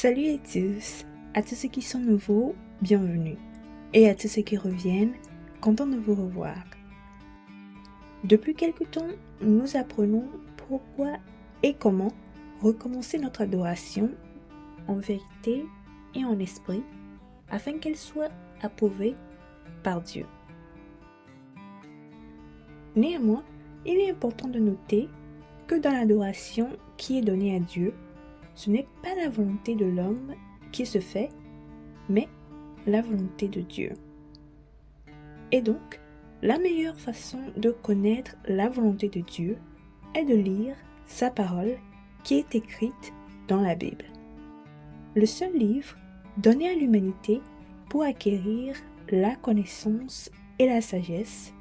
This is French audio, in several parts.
Salut à tous ceux qui sont nouveaux, bienvenue. Et à tous ceux qui reviennent, content de vous revoir. Depuis quelque temps, nous apprenons pourquoi et comment recommencer notre adoration en vérité et en esprit, afin qu'elle soit approuvée par Dieu. Néanmoins, il est important de noter que dans l'adoration qui est donnée à Dieu, ce n'est pas la volonté de l'homme qui se fait, mais la volonté de Dieu. Et donc, la meilleure façon de connaître la volonté de Dieu est de lire sa parole qui est écrite dans la Bible. Le seul livre donné à l'humanité pour acquérir la connaissance et la sagesse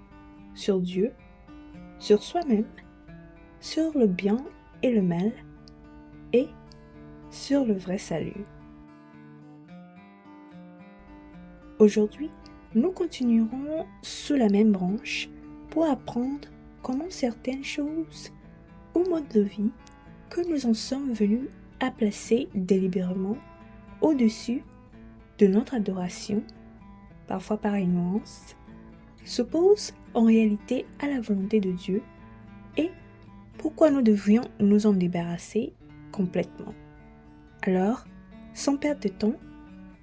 sur Dieu, sur soi-même, sur le bien et le mal, et sur le vrai salut. Aujourd'hui, nous continuerons sous la même branche pour apprendre comment certaines choses ou modes de vie que nous en sommes venus à placer délibérément au-dessus de notre adoration, parfois par ignorance, s'opposent en réalité à la volonté de Dieu et pourquoi nous devrions nous en débarrasser complètement. Alors, sans perdre de temps,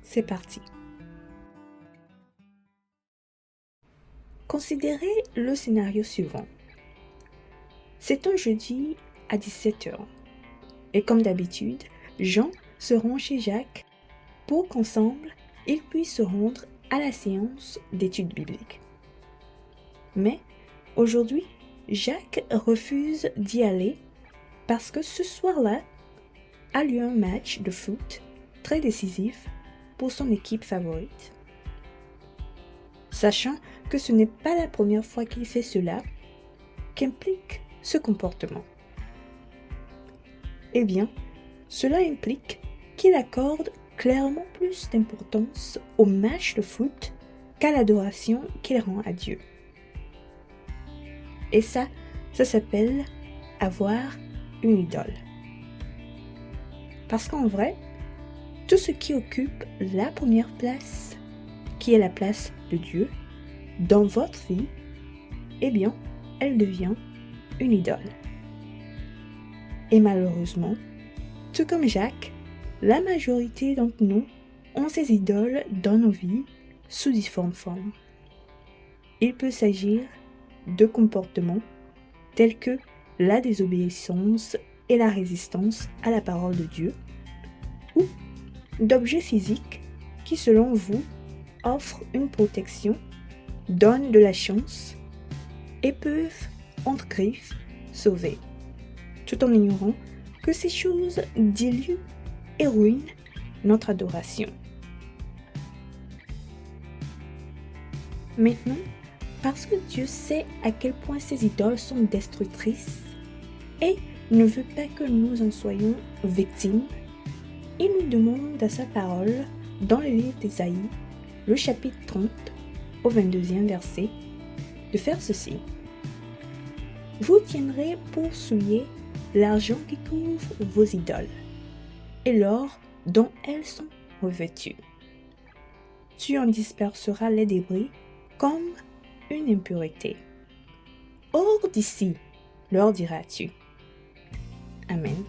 c'est parti. Considérez le scénario suivant. C'est un jeudi à 17h. Et comme d'habitude, Jean se rend chez Jacques pour qu'ensemble, ils puissent se rendre à la séance d'études bibliques. Mais aujourd'hui, Jacques refuse d'y aller parce que ce soir-là a lieu un match de foot très décisif pour son équipe favorite. Sachant que ce n'est pas la première fois qu'il fait cela, qu'implique ce comportement? Eh bien, cela implique qu'il accorde clairement plus d'importance au match de foot qu'à l'adoration qu'il rend à Dieu. Et ça s'appelle avoir une idole. Parce qu'en vrai, tout ce qui occupe la première place, qui est la place de Dieu, dans votre vie, eh bien, elle devient une idole. Et malheureusement, tout comme Jacques, la majorité d'entre nous ont ces idoles dans nos vies sous différentes formes. Il peut s'agir de comportements tels que la désobéissance et la résistance à la parole de Dieu, ou d'objets physiques qui, selon vous, offrent une protection, donnent de la chance et peuvent, entre griffes, sauver, tout en ignorant que ces choses diluent et ruinent notre adoration. Maintenant, parce que Dieu sait à quel point ces idoles sont destructrices et ne veut pas que nous en soyons victimes, il nous demande à sa parole, dans le livre d'Ésaïe, le chapitre 30, au 22e verset, de faire ceci. Vous tiendrez pour souiller l'argent qui couvre vos idoles, et l'or dont elles sont revêtues. Tu en disperseras les débris comme une impureté. Hors d'ici, leur diras-tu. Amen.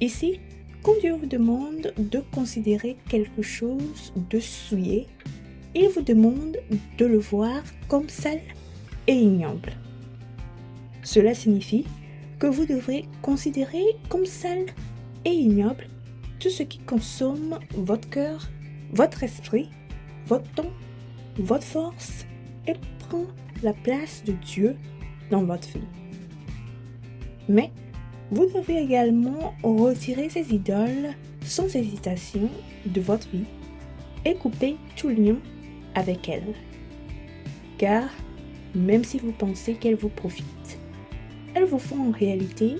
Ici, quand Dieu vous demande de considérer quelque chose de souillé, il vous demande de le voir comme sale et ignoble. Cela signifie que vous devrez considérer comme sale et ignoble tout ce qui consomme votre cœur, votre esprit, votre temps, votre force et prend la place de Dieu dans votre vie. Mais vous devez également retirer ces idoles sans hésitation de votre vie et couper tout lien avec elles. Car, même si vous pensez qu'elles vous profitent, elles vous font en réalité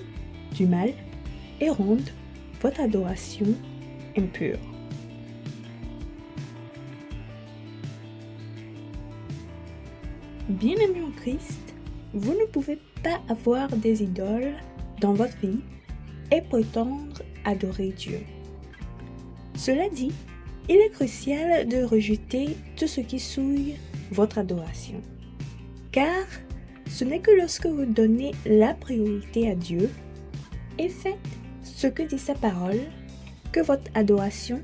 du mal et rendent votre adoration impure. Bien-aimés en Christ, vous ne pouvez pas avoir des idoles dans votre vie et prétendre adorer Dieu. Cela dit, il est crucial de rejeter tout ce qui souille votre adoration. Car ce n'est que lorsque vous donnez la priorité à Dieu et faites ce que dit sa parole que votre adoration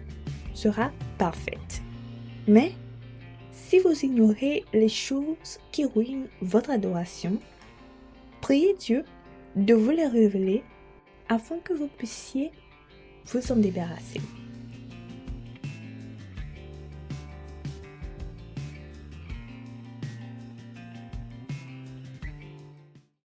sera parfaite. Mais si vous ignorez les choses qui ruinent votre adoration, priez Dieu de vous les révéler afin que vous puissiez vous en débarrasser.